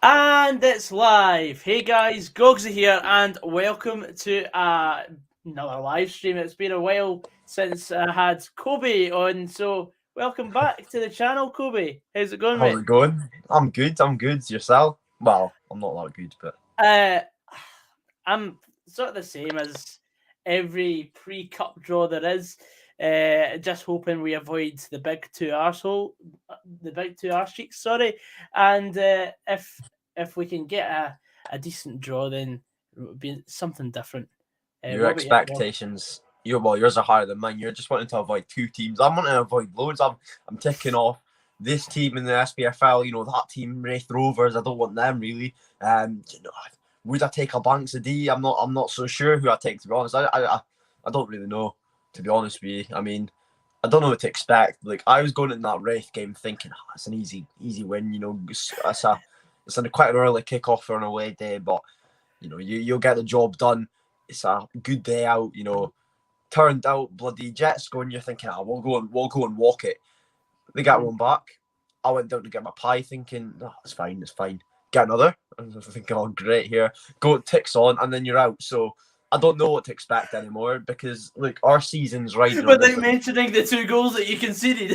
And it's live. Hey guys, Gogsy here, and welcome to another live stream. It's been a while since I had Coby on, so welcome back to the channel, Coby. How's it going, How's mate? it going? I'm good. I'm good. Yourself? Well, I'm not that good, but Uh, I'm sort of the same as every pre-cup draw there is. Just hoping we avoid the big arse cheeks. Sorry, and if we can get a decent draw, then it would be something different. your What about you? expectations, yours are higher than mine. You're just wanting to avoid two teams. I'm wanting to avoid loads. I'm ticking off this team in the SPFL. That team, Wraith Rovers. I don't want them really. Would I take a Banks of D? I'm not so sure who I take, to be honest. I don't really know, to be honest with you. I mean, I don't know what to expect. Like, I was going in that Wraith game thinking, it's an easy win. It's quite an early kickoff for an away day, but you'll get the job done. It's a good day out. Turned out bloody Jets going. You're thinking, we'll go and walk it. They got one back. I went down to get my pie, thinking, it's fine. Get another. I was thinking, great here. Go ticks on, and then you're out. So I don't know what to expect anymore because our season's riding on this. Without mentioning the 2 goals that you conceded,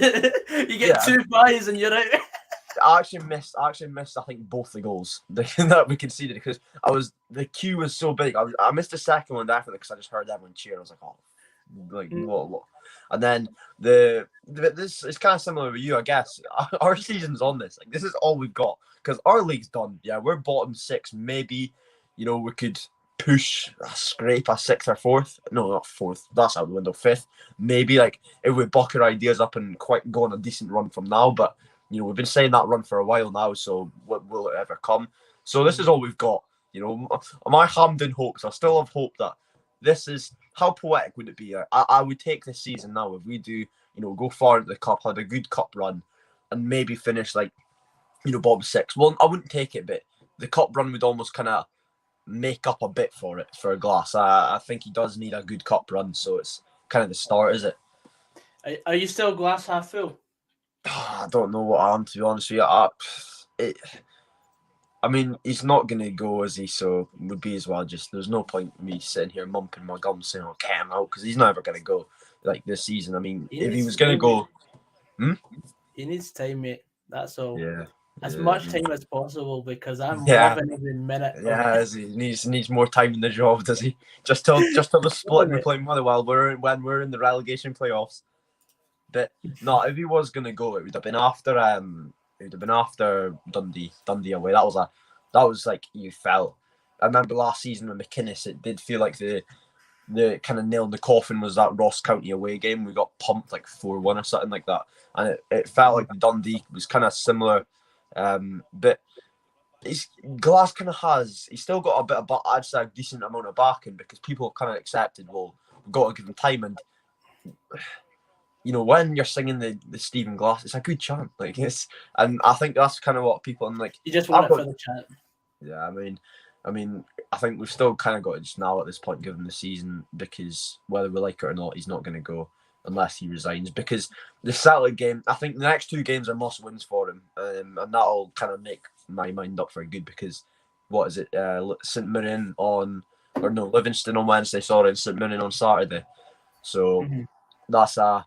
you get Yeah, 2 pies and you're out. I actually missed. I think both the goals that we conceded because the queue was so big. I missed the second one definitely because I just heard everyone cheer. I was like, what? And then this is kind of similar with you, I guess. Our season's on this. Like, this is all we've got because our league's done. Yeah, we're bottom 6. Maybe we could scrape a 6th or 4th. No, not 4th. That's out the window. 5th. Maybe if we buck our ideas up and quite go on a decent run from now, but. We've been saying that run for a while now, so will it ever come? So this is all we've got. My Hampden hopes, I still have hope that this is, how poetic would it be? I would take this season now if we do, go far into the cup, had a good cup run, and maybe finish bottom 6. Well, I wouldn't take it, but the cup run would almost kind of make up a bit for it for Glass. I think he does need a good cup run, so it's kind of the start, is it? Are you still glass half full? I don't know what I am, to be honest with you. I mean, he's not going to go, is he? So it would be as well just, there's no point in me sitting here mumping my gum saying, get him out, because he's never going to go this season. I mean, if he was going to go... He needs time, mate. That's all. Yeah. As much time as possible because I'm Yeah. loving every minute. Yeah, he needs more time in the job, does he? Just till the split and we're playing Motherwell when we're in the relegation playoffs. But no, if he was gonna go, it would have been after Dundee away. That was like you felt. I remember last season with McInnes, it did feel like the kind of nail in the coffin was that Ross County away game. We got pumped 4-1 or something like that, and it felt like the Dundee was kind of similar. But Glass kind of he's still got a bit of, I'd say, a decent amount of backing because people kind of accepted. Well, we've got to give him time and. When you're singing the Stephen Glass, it's a good chant. And I think that's kind of what people you just want it for the chant. Yeah, I mean, I think we've still kind of got to just now at this point give him the season because whether we like it or not, he's not going to go unless he resigns. Because the Celtic game, I think the next 2 games are must wins for him, and that'll kind of make my mind up for good because what is it? St Mirren Livingston on Wednesday, and St Mirren on Saturday. So that's a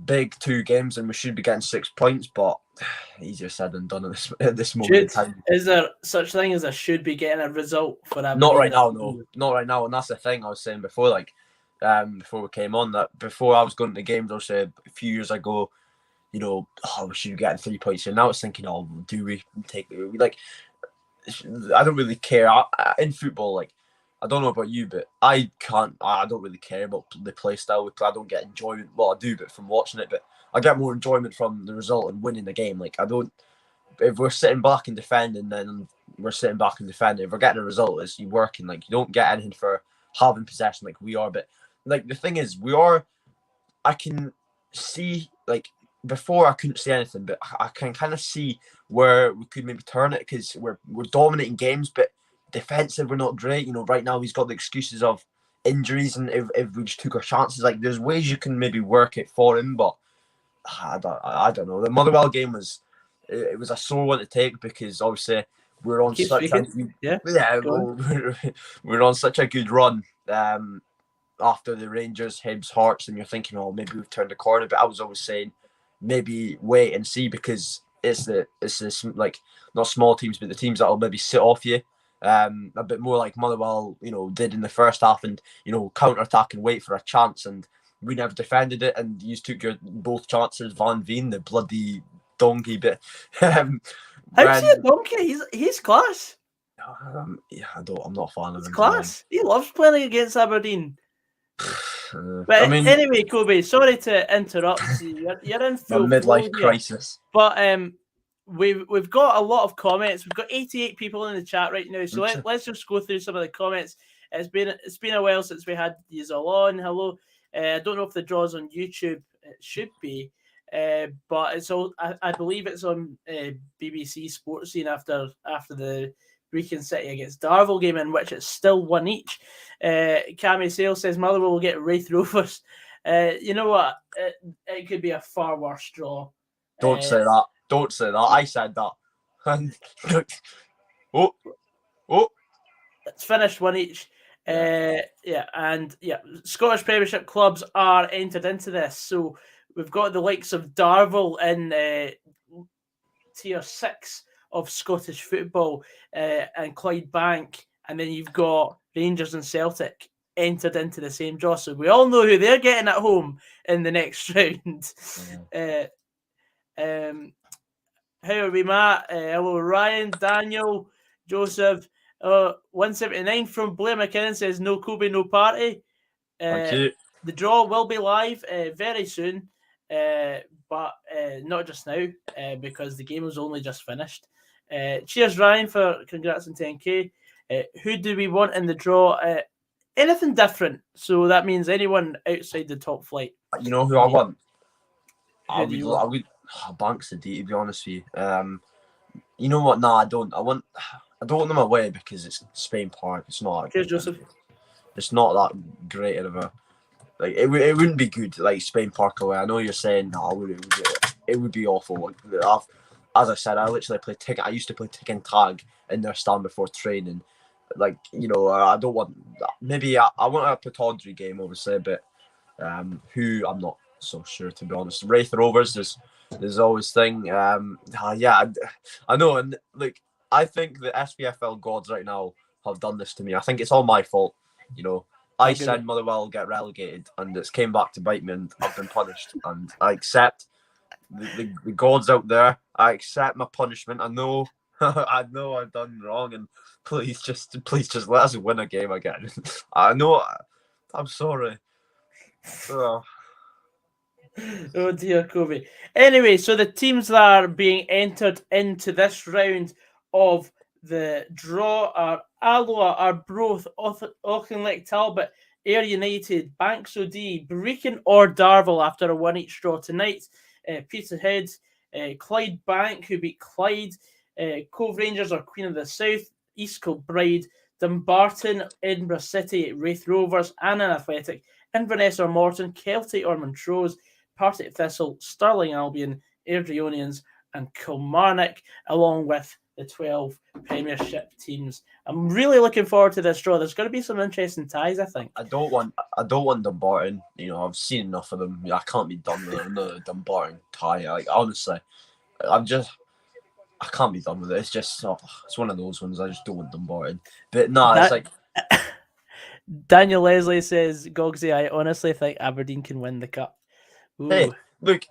big 2 games and we should be getting 6 points, but easier said than done at this moment in time. Is there such thing as I should be getting a result for that? Not right now, no. Not right now, and that's the thing I was saying before, before we came on, that before I was going to games, I said a few years ago, we should be getting 3 points, and now it's thinking, do we take I don't really care. In football, I don't know about you, but I don't really care about the play style. I don't get enjoyment. Well, I do, but from watching it. But I get more enjoyment from the result and winning the game. If we're sitting back and defending, then we're sitting back and defending. If we're getting a result, it's you working. You don't get anything for having possession like we are. But the thing is, I can see, before I couldn't see anything, but I can kind of see where we could maybe turn it because we're dominating games, but defensive, we're not great. Right now he's got the excuses of injuries, and if we just took our chances, there's ways you can maybe work it for him, but I don't know. The Motherwell game was a sore one to take because obviously we're on Keep such speaking. yeah, Go on. we're on such a good run. After the Rangers, Hibs, Hearts, and you're thinking, oh, maybe we've turned the corner. But I was always saying, maybe wait and see, because it's the like, not small teams, but the teams that'll maybe sit off you. A bit more like Motherwell, did in the first half, and counter attack and wait for a chance, and we never defended it, and you took your both chances. Van Veen, the bloody donkey bit. How's he a donkey? He's class. Yeah, I'm not a fan of He's him. class. He loves playing against Aberdeen. But I mean, anyway, Coby, sorry to interrupt you. You're in a full midlife flow here. crisis. But we've got a lot of comments. We've got 88 people in the chat right now. So let's just go through some of the comments. It's been a while since we had these all on. Hello. I don't know if the draw's on YouTube. It should be. But it's all. I believe it's on BBC Sports Scene after the Brecon City against Darvel game, in which it's still 1 each. Cammy Sale says Motherwell will get Wraith Rovers. You know what? It could be a far worse draw. Don't say that. Don't say that. I said that. And it's finished 1 each. Scottish Premiership clubs are entered into this. So we've got the likes of Darvel in Tier 6 of Scottish football, and Clydebank, and then you've got Rangers and Celtic entered into the same draw. So we all know who they're getting at home in the next round. How are we, Matt? Hello, Ryan, Daniel, Joseph. 179 from Blair McKinnon says no Coby, no party. Thank you. The draw will be live very soon, but not just now, because the game was only just finished. Cheers, Ryan, for congrats on 10k. Who do we want in the draw? Anything different. So that means anyone outside the top flight. You know who I want? Who do you want? I would Banks the D, to be honest with you. You know what? Nah, I don't. I don't want them away because it's Spain Park. It's not. Cheers, Joseph. It's not that great of a. Like it wouldn't be good, like Spain Park away. I know you're saying no, it would be awful. As I said, I literally play ticket. I used to play tick and tag in their stand before training. Like, I don't want. Maybe I want a Pataudry game, obviously, but who I'm not so sure, to be honest. Wraith Rovers, there's always thing. I know, and like I think the SPFL gods right now have done this to me. I think it's all my fault. I said Motherwell get relegated, and it's came back to bite me, and I've been punished. And I accept the gods out there. I accept my punishment. I know, I know I've done wrong, and please just let us win a game again. I know. I'm sorry. Oh dear, Coby. Anyway, so the teams that are being entered into this round of the draw are Alloa, Arbroath, Auchinleck Talbot, Ayr United, Banks OD, Brecon or Darvel after a 1 each draw tonight. Peterhead, Clydebank, who beat Clyde, Cove Rangers or Queen of the South, East Kilbride, Dumbarton, Edinburgh City, Wraith Rovers, Annan Athletic, Inverness or Morton, Kelty or Montrose, Partick Thistle, Stirling Albion, Airdrieonians and Kilmarnock, along with the 12 Premiership teams. I'm really looking forward to this draw. There's going to be some interesting ties, I think. I don't want Dumbarton. I've seen enough of them. I can't be done with another Dumbarton tie. Like, honestly, I can't be done with it. It's just it's one of those ones. I just don't want Dumbarton. But no, it's like Daniel Leslie says, Gogsy, I honestly think Aberdeen can win the cup. Ooh. Hey, look,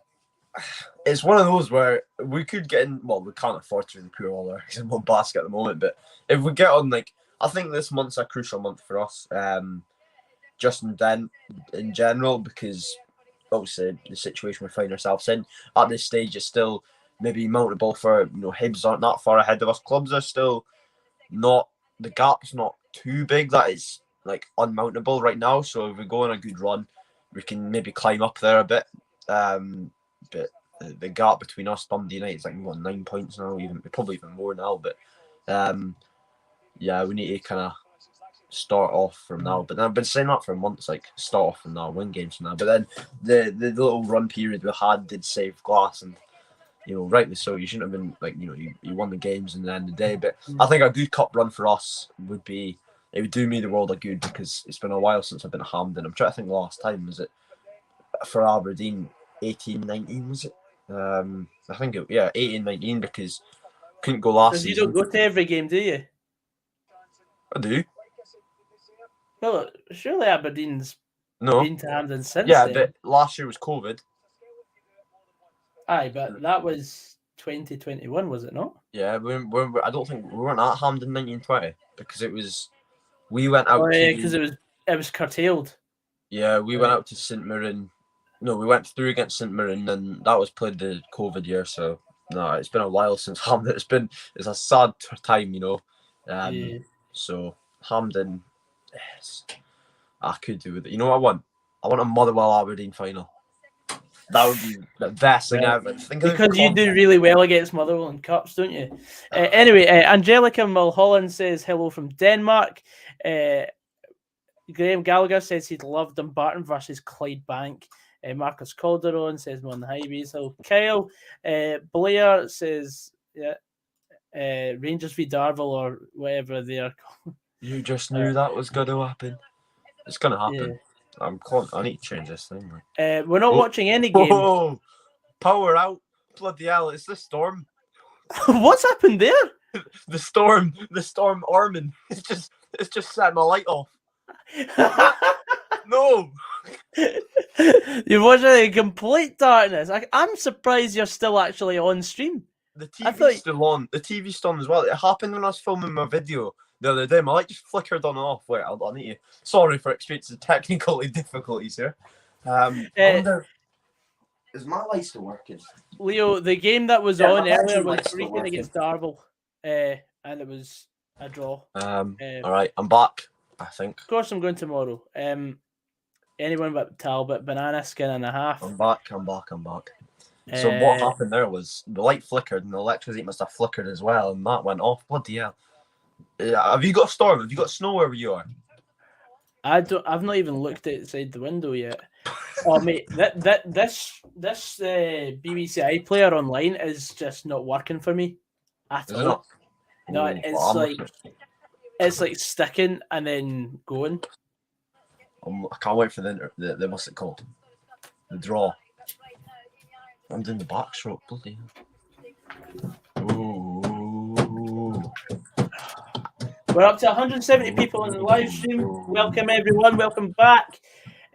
it's one of those where we could get in. Well, we can't afford to in the poor order because I'm on basket at the moment. But if we get on, I think this month's a crucial month for us. Just in general, because obviously the situation we find ourselves in at this stage is still maybe mountable for Hibs aren't that far ahead of us. Clubs are still not. The gap's not too big that it's unmountable right now. So if we go on a good run, we can maybe climb up there a bit. But the gap between us, Dundee United, is 9 points now, probably even more now. But we need to kind of start off from now. But I've been saying that for months, start off from now, win games from now. But then the little run period we had did save Glass, and rightly so. You shouldn't have been you won the games in the end of the day. But I think a good cup run for us would do me the world of good, because it's been a while since I've been at Hampden. I'm trying to think last time was it for Aberdeen 18-19 was it? I think 18-19, because couldn't go last Because you season. don't go to every game, do you? I do. Well, surely Aberdeen's been to Hampden since then. But last year was COVID. Aye, but that was 2021, was it not? Yeah, I don't think we weren't at Hampden 1920, because we went out. Because it was curtailed. Yeah, we went out to St Mirren. No, we went through against St Mirren, and that was played the COVID year. So no, it's been a while since Hampden. It's a sad time, So Hampden, yes, I could do with it. You know what I want? I want a Motherwell Aberdeen final. That would be the best thing ever. Because you do really well against Motherwell in cups, don't you? Anyway, Angelica Mulholland says hello from Denmark. Graham Gallagher says he'd love Dumbarton versus Clydebank. Marcus Calderon says more on the highways. So Kyle Blair says Rangers v Darvel or whatever they are called. You just knew that was going to happen. It's going to happen. Yeah. I need to change this thing. We're not watching any game. Oh, power out! Bloody hell! It's the storm. What's happened there? The storm arming. It's just set my light off. No. You're watching in complete darkness. I'm surprised you're still actually on stream. The TV's still on. The TV's still on as well. It happened when I was filming my video the other day. My light just flickered on and off. Wait, I need to. Sorry for experiencing technical difficulties here. Is my light still working? Leo, the game that was on earlier was Freaking against Darvel, and it was a draw. All right, I'm back, I think. Of course, I'm going tomorrow. Anyone but Talbot, banana skin and a half. I'm back. So what happened there was the light flickered and the electricity must have flickered as well, and that went off. Bloody hell. Have you got a storm? Have you got snow wherever you are? I've not even looked outside the window yet. Oh mate, this BBC iPlayer online is just not working for me at all. No, it's like sticking and then going. I can't wait for the what's it called? The draw. I'm doing the backstroke, bloody hell. Ooh. We're up to 170 people in the live stream. Welcome everyone, welcome back.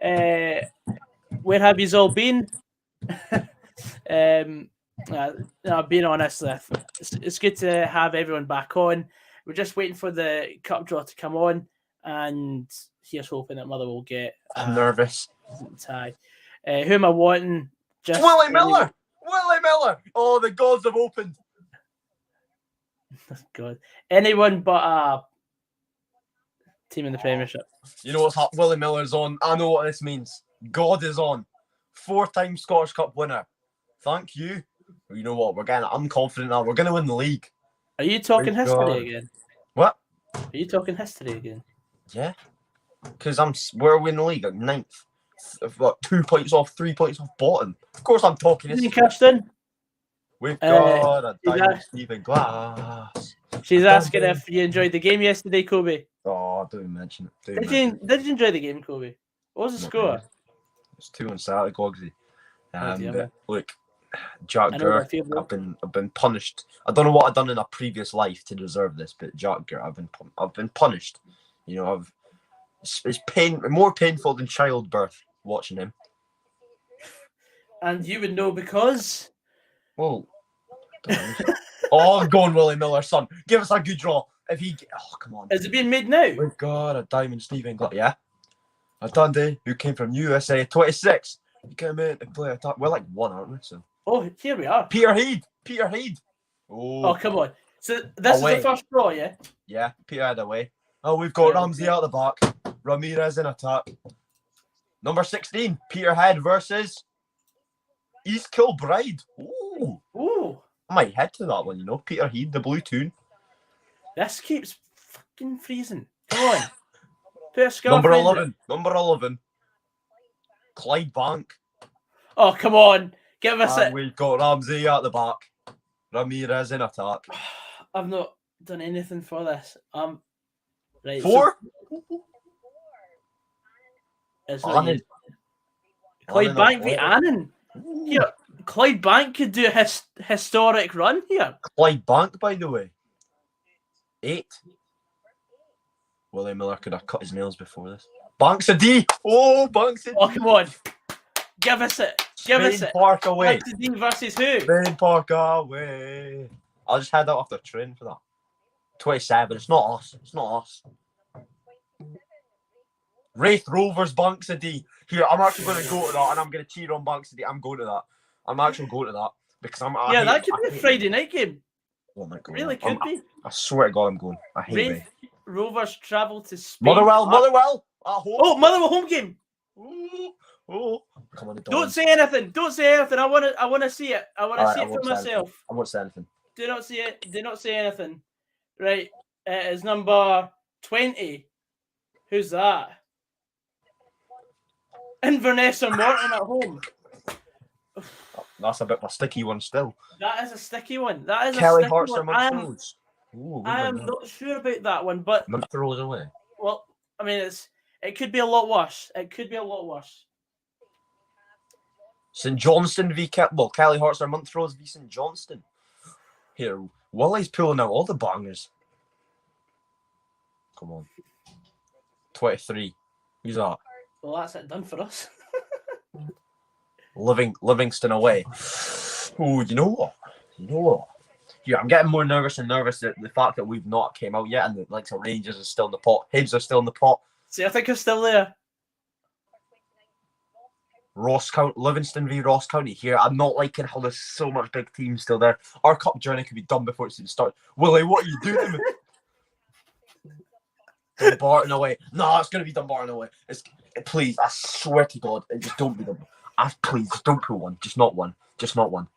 Where have you all been? Being honest, it's good to have everyone back on. We're just waiting for the cup draw to come on, and here's hoping that Mother will get. I'm nervous. Tie. Who am I wanting? Just Willie Miller! Willie Miller! Oh, the gods have opened. God, anyone but a team in the Premiership. You know what's happening? Willie Miller's on. I know what this means. God is on. 4-time Scottish Cup winner. Thank you. You know what? I'm confident now. We're going to win the league. Are you talking history again? What? Are you talking history again? Yeah. Because where are we in the league? Like 9th. What, 2 points off, 3 points off bottom. Of course I'm talking history. Kirsten? We've got a diamond Stephen Glass. She's asking if you enjoyed the game yesterday, Coby. Oh, don't mention it. Did you enjoy the game, Coby? What was the score? It's 2-1 Saturday, Goggsy. Look, Jack Gurr, I've been punished. I don't know what I've done in a previous life to deserve this, but Jack Gurr, I've been punished. You know, it's more painful than childbirth watching him. And you would know because. Well, go on, Willie Miller, son. Give us a good draw. Come on. Is it being made now? We've got a diamond Stephen Glass. Yeah. A Dundee who came from USA 26. He came in to play attack. We're like 1, aren't we? So. Oh, here we are. Peter Heed. Oh, come on. So this is the first draw, yeah? Yeah, Peterhead away. Oh, we've got Ramsey out the back. Ramirez in attack. Number 16, Peterhead versus East Kilbride. Ooh. I might head to that one, Peterhead, the blue tune. This keeps fucking freezing. Come on. Put a scarf Number 11. Clydebank. Oh, come on. Give us And it. we've got Ramsey at the back. Ramirez in attack. I've not done anything for this. Right. 4? So it's not Annan. you. Clyde Annan Bank v Athletic. Annan. Here, Clyde Bank could do a historic run here. Clyde Bank, by the way. 8. Willie Miller could have cut his nails before this. Banks a D. Oh, Banks a D. Oh, come on. Give us it. Give us Spain it. Park away. Banks D versus who? Spain Park away. I'll just head out off the train for that. 27. It's not us. It's not us. Wraith Rovers Banks a D. Here, I'm actually going to go to that and I'm going to cheer on Banks a D. I'm going to that. I'm actually going to that because Yeah, that could be a Friday night game. Oh my God. Really could be. I swear to God, I'm going. I hate Wraith Wraith. Rovers travel to Spain. Motherwell. At home. Oh, Motherwell home game. Oh. Come on, Don't say anything. Don't say anything. I want to see it. I want to see it for myself. I won't say anything. Do not see it. Do not say anything. Right. It is number 20. Who's that? Inverness or Morton at home. That's a bit of a sticky one still. That is a sticky one. That is Kelly a sticky Hearts or one. Montrose? I am not sure about that one, but Montrose away. well, I mean, it could be a lot worse. It could be a lot worse. St Johnston v Kelly Hearts or Montrose v St Johnston. Here, Willie's pulling out all the bangers. Come on. 23. Who's that? Well, that's it done for us. Livingston away. Oh, you know what? Yeah, I'm getting more nervous and nervous at the fact that we've not came out yet and the likes of Rangers is still in the pot. Hibs are still in the pot. See, I think I'm still there. Ross County, Livingston v Ross County here. I'm not liking how there's so much big teams still there. Our cup journey could be done before it's even started. Willie, what are you doing? Dumbarton away. No, it's going to be Dumbarton away. Please, I swear to God, just don't be Dumbarton. Please, just don't pull one. Just not one. Just not one.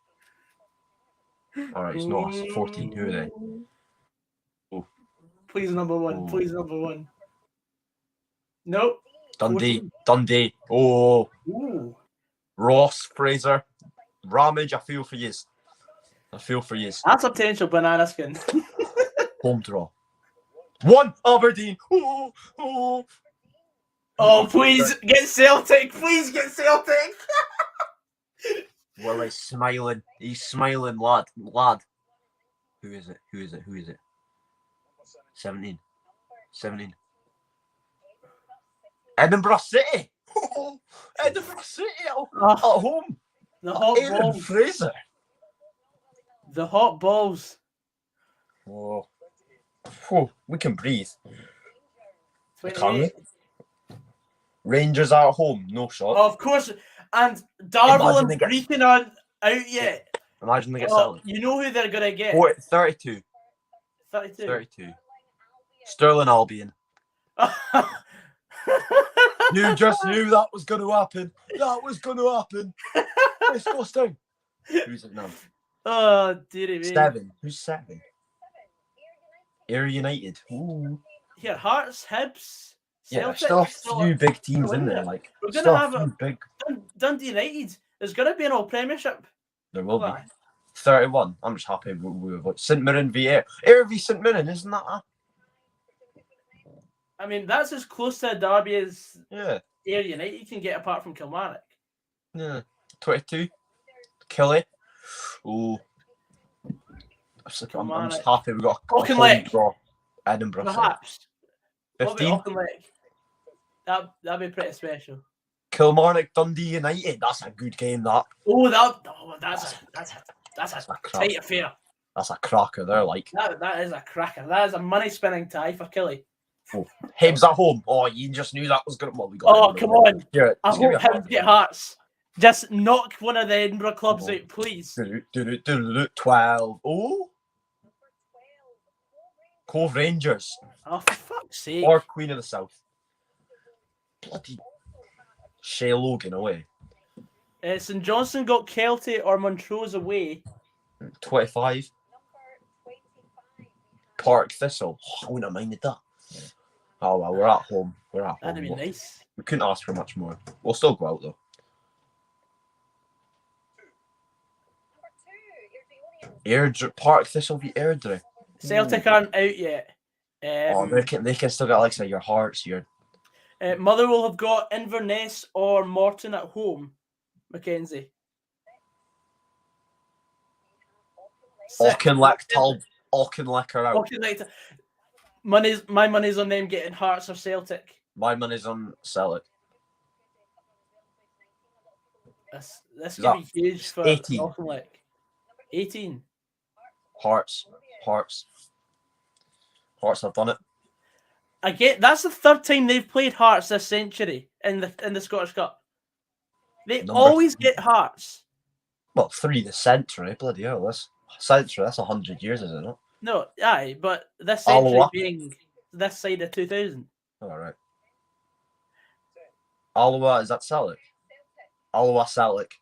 All right, it's not us. 14. Who are they? Oh. Please, number one. Oh. Please, number one. Nope. Dundee. Oh. Ooh. Ross, Fraser, Ramage. I feel for yous. That's a potential banana skin. Home draw. 1 Aberdeen. Oh, please get Celtic. Please get Celtic. Well, he's smiling. He's smiling, lad. Who is it? 17. Edinburgh City. Edinburgh City at home. The hot balls. Fraser. The hot balls. Oh, we can breathe. Can we? Rangers at home, no shot. Oh, of course. And Darvel and Brecon aren't out yet. Imagine they get settled. You know who they're going to get. 32. Sterling Albion. You just knew that was going to happen. Disgusting. Who's it now? Oh, dearie me. 7. Who's 7? Ayr United. Ooh. Here, Hearts, Hibs, Celtic. Yeah, still a few big teams in there. Like, we're going to have a big Dundee United. There's going to be an all Premiership. There will be. 31. I'm just happy with St Mirren v Ayr. Ayr v St Mirren, isn't that? I mean, that's as close to a derby as Ayr United can get apart from Kilmarnock. Yeah. 22. Killie. Oh. I'm just happy we got a draw. Edinburgh. Perhaps. 15. That'd be pretty special. Kilmarnock Dundee United. That's a good game. That's a tight affair. That's a cracker there. Like that is a cracker. That is a money spinning tie for Killie. Oh, Hibs at home. Oh, you just knew that was gonna. Well, we got. Oh, come on! Yeah, I hope Hibs get Hearts. Just knock one of the Edinburgh clubs out, please. 12. Oh. Cove Rangers. Oh, for fuck's sake. Or Queen of the South. Bloody Shea Logan away. St Johnstone got Kelty or Montrose away. 25. Park Thistle. Oh, I wouldn't have minded that. Oh, well, we're at home. That'd be nice. We couldn't ask for much more. We'll still go out, though. Airdrie, Park Thistle v Airdrie. Celtic aren't out yet. They can still get like say your Hearts, your Motherwell have got Inverness or Morton at home. Mackenzie. Auchinleck are out. My money's on them getting Hearts or Celtic. My money's on Celtic. This could be huge for 18. Auchinleck. 18. Hearts have done it. That's the third time they've played Hearts this century in the Scottish Cup. They always get Hearts. Well, 3 this century, bloody hell, this century, that's 100 years, is it not? No, aye, but this century being this side of 2000. All right. Alloa, is that Celtic? Alloa Celtic.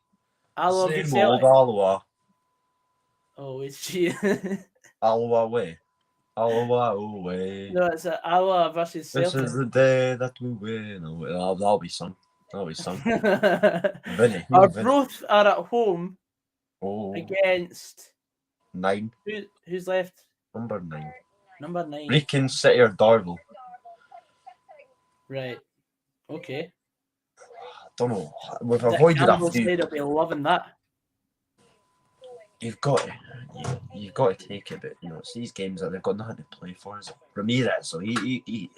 Alloa v Same Celtic. old Alloa. Oh, is she? Alloa away. Alloa away. No, it's Alloa versus Celtic. This is the day that we win. That'll be some. Vinny. Arbroath are at home against 9. Who's left? Number 9. Number 9. Brechin City or Darvel. Right. Okay. I don't know. We've avoided a few. I'll be loving that. You've got to take it, but it's these games that they've got nothing to play for. Is it? Ramirez, so he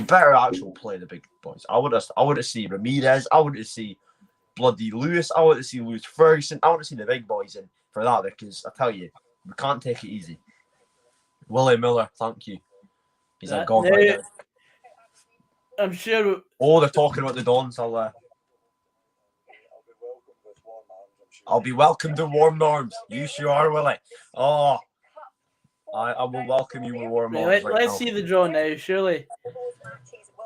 better actually play the big boys. I want to see Ramirez. I want to see bloody Lewis. I want to see Lewis Ferguson. I want to see the big boys in for that, because I tell you, we can't take it easy. Willie Miller, thank you. He's a god right now. I'm sure. Oh, they're talking about the Dons. I'll be welcomed in warm arms. You sure are, Willie. Oh, I will welcome you with warm arms. Let's see the draw now, surely.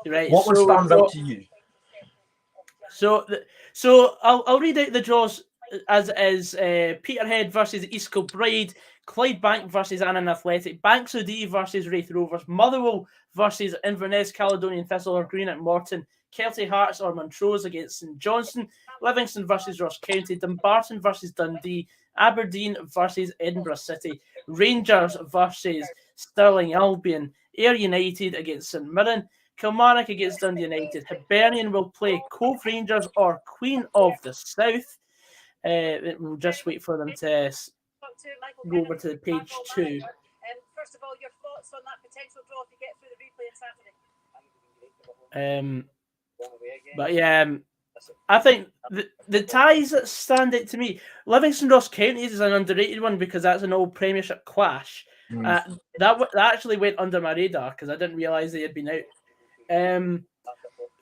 Right. What stands out to you? So I'll read out the draws as it is. Peterhead versus East Kilbride, Clydebank versus Annan Athletic, Banks O'Dea versus Wraith Rovers, Motherwell versus Inverness, Caledonian Thistle or Greenock Morton, Kelty Hearts or Montrose against St Johnstone, Livingston versus Ross County, Dumbarton versus Dundee, Aberdeen versus Edinburgh City, Rangers versus Stirling Albion, Ayr United against St Mirren, Kilmarnock against Dundee United, Hibernian will play Cove Rangers or Queen of the South. We'll just wait for them to go over to page 2. First of all, your thoughts on that potential draw if you get through the replay on Saturday. But yeah, I think the ties that stand out to me, Livingston Ross County is an underrated one because that's an old Premiership clash. That actually went under my radar because I didn't realise they had been out.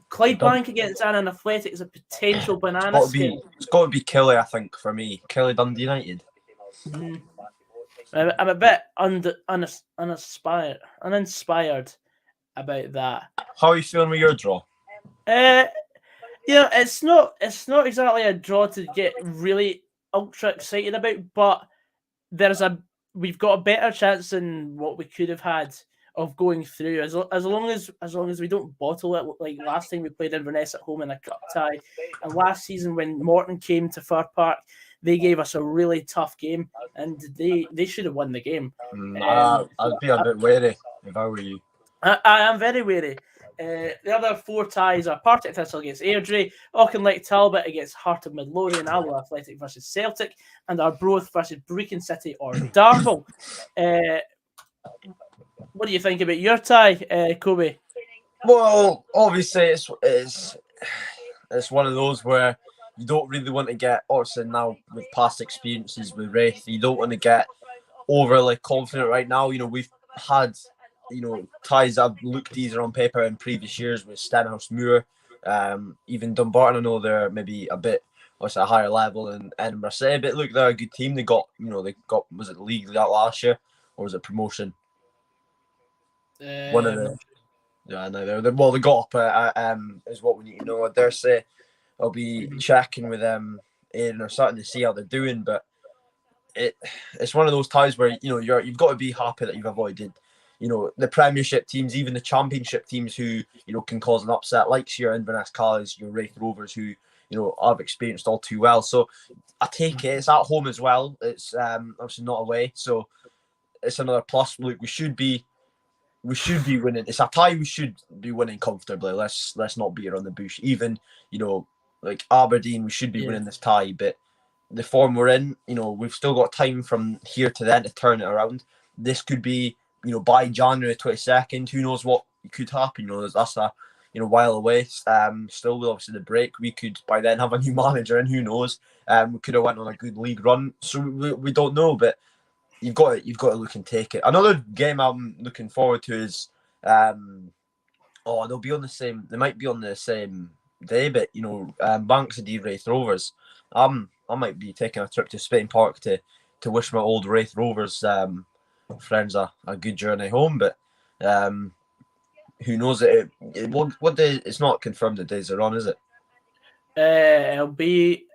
Clydebank against Annan Athletic is a potential banana skin. It's got to be Kelly, I think, for me. Kelly Dundee United. I'm a bit uninspired about that. How are you feeling with your draw? It's not exactly a draw to get really ultra excited about, but we've got a better chance than what we could have had of going through as long as we don't bottle it like last time we played Inverness at home in a cup tie, and last season when Morton came to Fir Park, they gave us a really tough game and they should have won the game. I'd be a bit wary if I were you. I am very wary. The other 4 ties are Partick Thistle against Airdrie, Auchinleck Talbot against Heart of Midlothian, Alloa Athletic versus Celtic, and Arbroath versus Brechin City or Darvel. What do you think about your tie, Coby? Well, obviously it's one of those where you don't really want to get, obviously now with past experiences with Wraith, you don't want to get overly confident right now. We've had ties that have looked easier on paper in previous years with Stenhouse Moor, even Dumbarton. I know they're maybe a bit a higher level than Edinburgh City, but look, they're a good team. They got was it the league that last year or was it promotion? One of them. Yeah, no, they got up. Is what we need to know. I dare say I'll be checking with them in or starting to see how they're doing, but it's one of those ties where you've got to be happy that you've avoided the Premiership teams, even the Championship teams who can cause an upset, like your Inverness Callies, your Wraith Rovers, who I've experienced all too well. So I take it. It's at home as well. It's obviously not away, so it's another plus. Look, we should be winning. It's a tie. We should be winning comfortably. Let's not beat around the bush. Even like Aberdeen, we should be winning this tie. But the form we're in, we've still got time from here to then to turn it around. This could be, by January 22nd. Who knows what could happen? That's a while away. Still with obviously the break, we could by then have a new manager, and who knows? We could have went on a good league run. So we don't know, but you've got to look and take it. Another game I'm looking forward to is they'll be on the same. They might be on the same day, but Banks of Wraith Rovers. I might be taking a trip to Spain Park to wish my old Wraith Rovers friends a good journey home. But who knows? What day? It's not confirmed the days are on, is it? It'll be.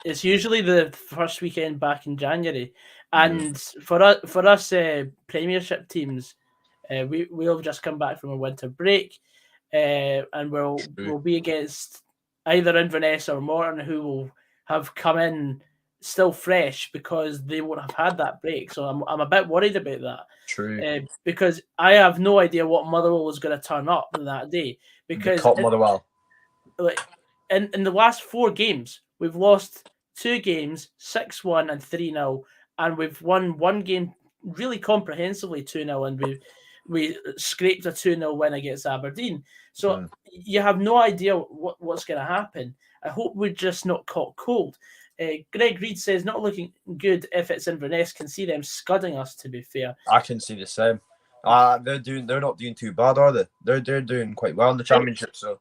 It's usually the first weekend back in January, and for us Premiership teams, we'll just come back from a winter break, and we'll be against either Inverness or Morton, who will have come in still fresh because they won't have had that break. So I'm a bit worried about that. True. Because I have no idea what Motherwell is going to turn up on that day. Because Motherwell. Like in the last 4 games, we've lost 2 games, 6-1 and 3-0, and we've won 1 game really comprehensively 2-0, and we scraped a 2-0 win against Aberdeen. So you have no idea what's going to happen. I hope we're just not caught cold. Greg Reed says not looking good if it's Inverness. Can see them scudding us. To be fair, I can see the same. They're not doing too bad, are they? They're doing quite well in the Championship. So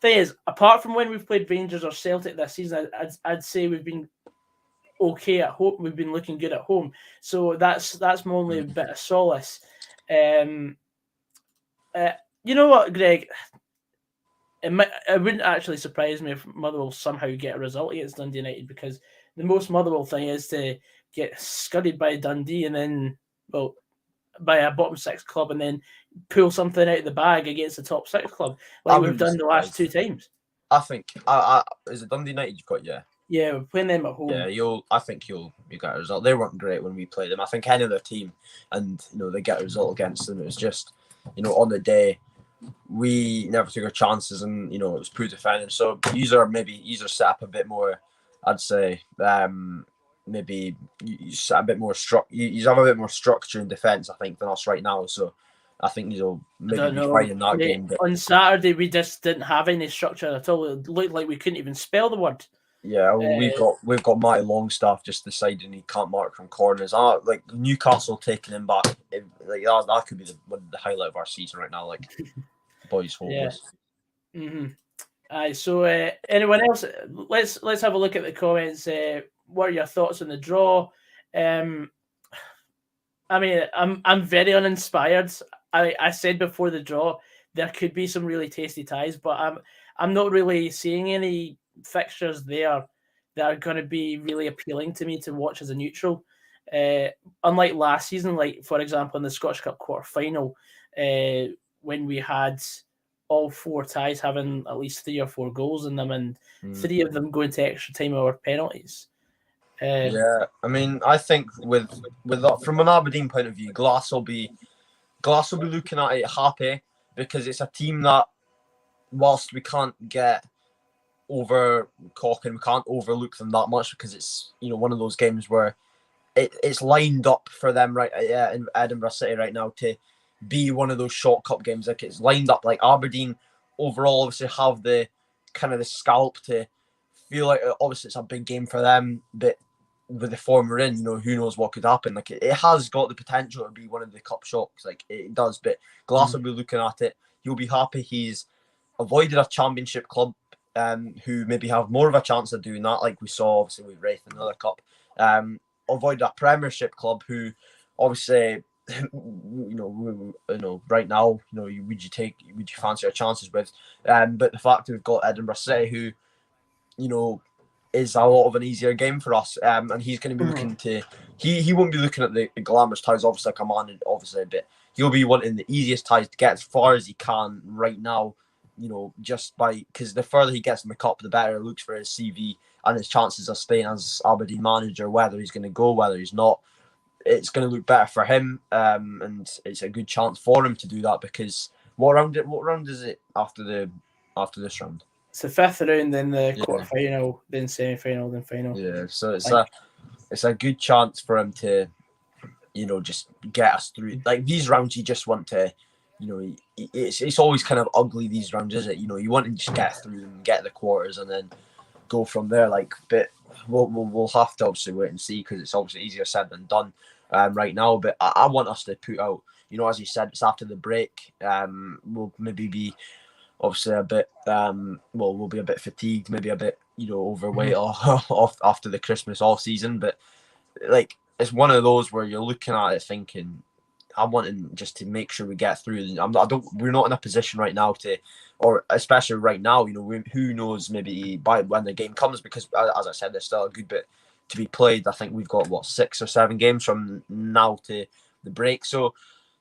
thing is, apart from when we've played Rangers or Celtic this season, I'd say we've been okay at home. We've been looking good at home. So that's my only bit of solace. You know what, Greg? It wouldn't actually surprise me if Motherwell somehow get a result against Dundee United, because the most Motherwell thing is to get scudded by Dundee and then, by a bottom 6 club, and then pull something out of the bag against the top 6 club, like we've done the last 2 times. I think, is it Dundee United you've got? Yeah, we're playing them at home. Yeah, I think you get a result. They weren't great when we played them. I think any other team, and they get a result against them. It was just, on the day, we never took our chances, and it was poor defending. So these are set up a bit more. I'd say maybe you set a bit more you have a bit more structure in defence, I think, than us right now. So I think these will maybe be fine in that game. But on Saturday, we just didn't have any structure at all. It looked like we couldn't even spell the word. Yeah, we've got Matty Longstaff just deciding he can't mark from corners. Like Newcastle taking him back, that could be the highlight of our season right now. Like, boys hopeless. Yeah. So anyone else? Let's have a look at the comments. What are your thoughts on the draw? I mean, I'm very uninspired. I said before the draw there could be some really tasty ties, but I'm not really seeing any fixtures there that are going to be really appealing to me to watch as a neutral. Unlike last season, like for example in the Scottish Cup quarter final, when we had all 4 ties having at least 3 or 4 goals in them, and 3 of them going to extra time or penalties. Yeah, I mean, I think with from an Aberdeen point of view, Glass will be looking at it happy, because it's a team that, whilst we can't get over Cork and we can't overlook them that much, because it's one of those games where it's lined up for them in Edinburgh City right now to be one of those short cup games. Like, it's lined up. Like, Aberdeen overall obviously have the kind of the scalp to feel like obviously it's a big game for them, but with the form we're in, who knows what could happen. Like, it has got the potential to be one of the cup shocks, like it does. But Glass will be looking at it. He'll be happy he's avoided a Championship club who maybe have more of a chance of doing that, like we saw obviously with Wraith in another cup. Avoided a Premiership club who obviously right now, would you fancy our chances with? But the fact that we've got Edinburgh City, who is a lot of an easier game for us, and he's going to be looking to. He won't be looking at the glamorous ties, obviously, like Command, obviously, but he'll be wanting the easiest ties to get as far as he can right now just because the further he gets in the cup, the better it looks for his CV and his chances of staying as Aberdeen manager, whether he's going to go, whether he's not. It's going to look better for him, and it's a good chance for him to do that because what round is it after this round? It's the fifth round, then the quarter-final, then semi-final, then final. Yeah, so it's a good chance for him to, just get us through. Like these rounds, you just want to, it's always kind of ugly these rounds, is it? You want to just get through and get the quarters and then go from there. But we'll have to obviously wait and see because it's obviously easier said than done right now. But I want us to put out, as you said, it's after the break. We'll maybe be obviously a bit, we'll be a bit fatigued, maybe a bit, overweight off after the Christmas off season. But like it's one of those where you're looking at it thinking, I'm wanting just to make sure we get through. We're not in a position right now or especially right now, who knows, maybe by when the game comes, because as I said, there's still a good bit to be played. I think we've got 6 or 7 games from now to the break. So,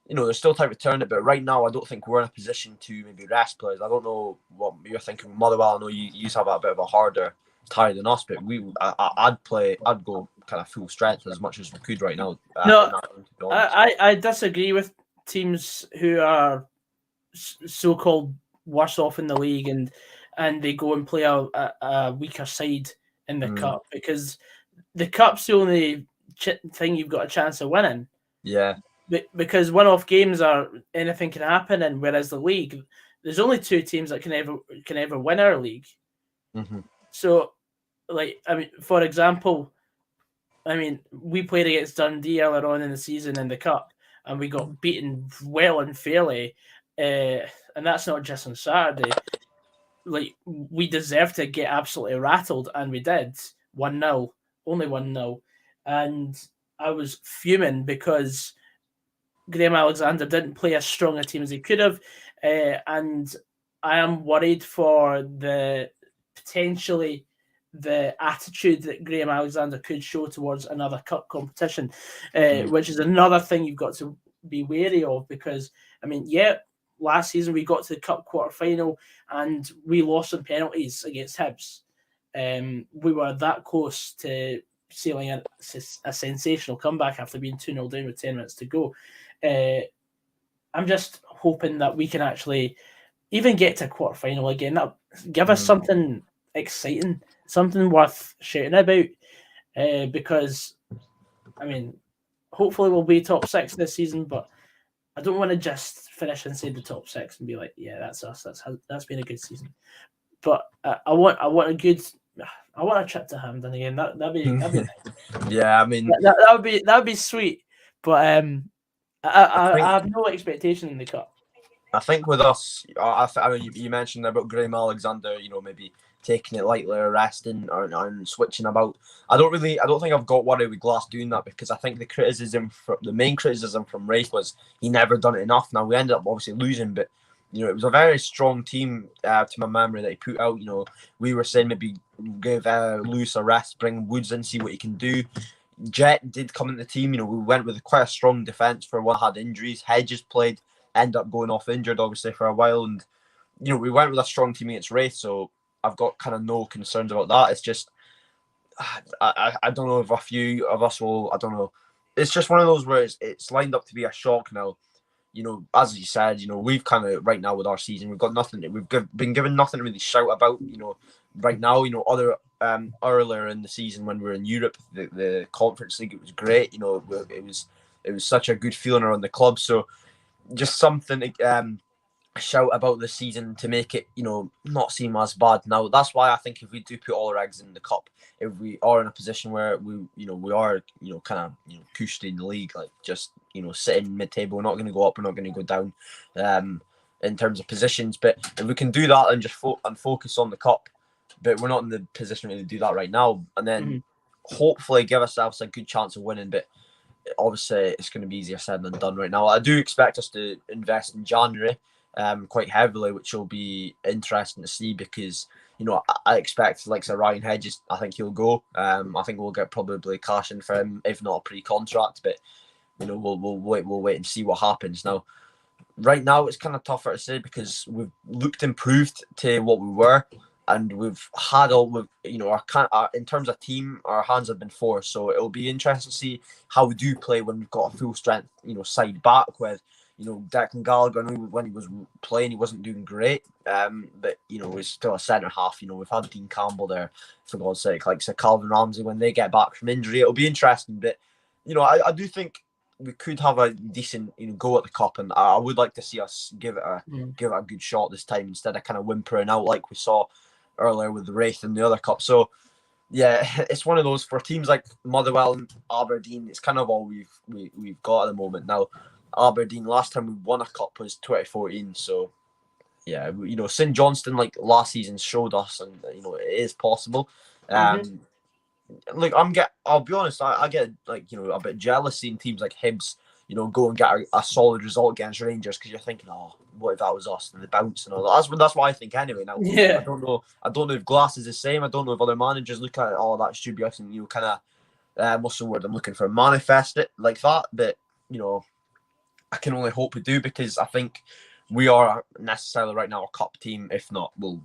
there's still time to turn it, but right now I don't think we're in a position to maybe rest players. I don't know what you're thinking, Motherwell. I know you have a bit of a harder tie than us, but I'd go kind of full strength as much as we could right now. No, I disagree with teams who are so-called worse off in the league and they go and play a weaker side in the cup, because the cup's the only thing you've got a chance of winning. Yeah. Because one-off games are anything can happen, and whereas the league, there's only 2 teams that can ever win our league. Mm-hmm. So, for example, we played against Dundee earlier on in the season in the cup, and we got beaten well and fairly, and that's not just on Saturday. Like, we deserved to get absolutely rattled, and we did 1-0, only 1-0, and I was fuming because Graham Alexander didn't play as strong a team as he could have, and I am worried for potentially the attitude that Graham Alexander could show towards another cup competition, which is another thing you've got to be wary of, because last season we got to the cup quarter final and we lost on penalties against Hibs. We were that close to sealing a sensational comeback after being 2-0 down with 10 minutes to go. I'm just hoping that we can actually even get to quarter final again. That give us something exciting, something worth shouting about, because hopefully we'll be top 6 this season, but I don't want to just finish inside the top 6 and be like, yeah, that's us. That's been a good season. But I want a trip to Hampden again. That'd be nice. Yeah, that'd be sweet. But I have no expectation in the cup. I think with us, you mentioned about Graham Alexander, maybe taking it lightly or resting or switching about. I don't think I've got worried with Glass doing that, because I think the main criticism from Rafe was he never done it enough. Now we ended up obviously losing, but it was a very strong team to my memory that he put out. We were saying maybe give Lewis a rest, bring Woods in, see what he can do. Jet did come in the team. We went with quite a strong defence for one had injuries. Hedges played, ended up going off injured obviously for a while, and we went with a strong team against Wraith, so I've got kind of no concerns about that. It's just I don't know if a few of us will. I don't know. It's just one of those where it's lined up to be a shock now. As you said, we've kind of right now with our season, we've got nothing. We've been given nothing to really shout about. Right now, other earlier in the season when we were in Europe, the Conference League, it was great. It was such a good feeling around the club. So just something to shout about the season to make it, not seem as bad. Now that's why I think if we do put all our eggs in the cup, if we are in a position where we are, kind of, cushy in the league, like just, sitting mid-table, we're not going to go up, we're not going to go down, in terms of positions. But if we can do that and just focus on the cup, but we're not in the position to do that right now, and then hopefully give ourselves a good chance of winning. But obviously it's going to be easier said than done right now. I do expect us to invest in January quite heavily, which will be interesting to see, because I expect like Ryan Hedges, I think he'll go. I think we'll get probably cash in for him, if not a pre-contract, but we'll wait and see what happens. Now right now it's kind of tougher to say because we've looked improved to what we were, and we've had in terms of team, our hands have been forced. So it'll be interesting to see how we do play when we've got a full strength, side back with, Declan Gallagher. I know when he was playing, he wasn't doing great, but he's still a centre half. We've had Dean Campbell there, for God's sake, like Sir Calvin Ramsey when they get back from injury. It'll be interesting, but I do think we could have a decent go at the cup, and I would like to see us give it a good shot this time instead of kind of whimpering out like we saw earlier with the Wraith and the other cup. So yeah, it's one of those for teams like Motherwell and Aberdeen. It's kind of all we've got at the moment now. Aberdeen, last time we won a cup was 2014. So yeah, St Johnstone like last season showed us, and it is possible. Look, I'll be honest, I get a bit jealous seeing teams like Hibs, go and get a solid result against Rangers, because you're thinking, oh, what if that was us, and the bounce and all that. That's what I think anyway. Now, Yeah. I don't know if Glass is the same. I don't know if other managers look at it, oh, that should be us, and kind of what's the word I'm looking for, manifest it like that. But I can only hope we do, because I think we are necessarily right now a cup team. If not, we're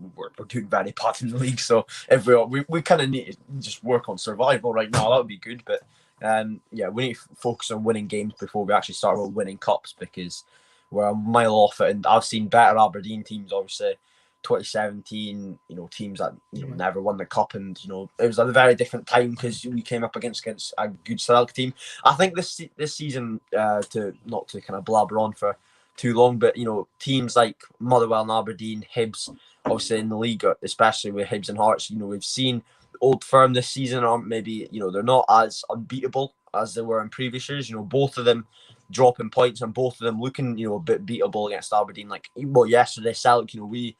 doing very bad in the league. So if we kind of need to just work on survival right now, that would be good. But we need to focus on winning games before we actually start winning cups, because we're a mile off it. And I've seen better Aberdeen teams, obviously 2017, teams that never won the cup, and it was a very different time because we came up against a good Celtic team. I think this season, to not to kind of blabber on for too long, but teams like Motherwell and Aberdeen, Hibs, obviously in the league, especially with Hibs and Hearts, we've seen Old Firm this season aren't maybe they're not as unbeatable as they were in previous years. Both of them dropping points, and both of them looking a bit beatable against Aberdeen. Like yesterday, Celtic, we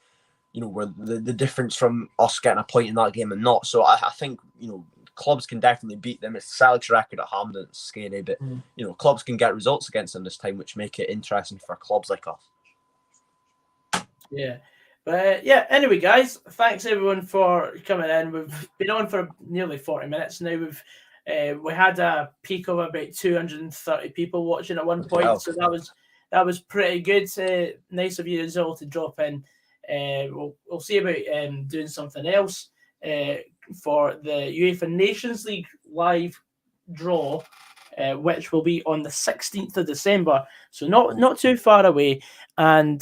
were the difference from us getting a point in that game and not. So I think clubs can definitely beat them. It's Celtic's record at Hampden, it's scary, but clubs can get results against them this time, which make it interesting for clubs like us. Yeah. But anyway, guys, thanks everyone for coming in. We've been on for nearly 40 minutes now. We had a peak of about 230 people watching at one point, Wow. so that was pretty good. Nice of you as well to drop in. We'll see about doing something else for the UEFA Nations League live draw, which will be on the 16th of December, so not too far away. And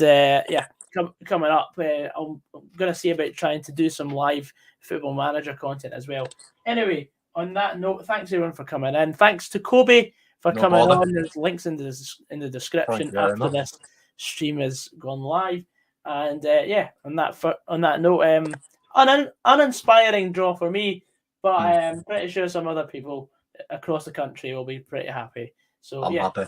coming up, I'm going to see about trying to do some live Football Manager content as well. Anyway, on that note, thanks everyone for coming in. Thanks to Coby for coming on. There's links in the description after this stream has gone live. And on that note, uninspiring draw for me, but I'm pretty sure some other people across the country will be pretty happy. So I'm happy.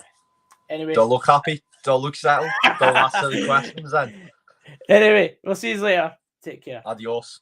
Anyway, don't look happy. Don't look settled. Don't ask any questions then. Anyway, we'll see you later. Take care. Adios.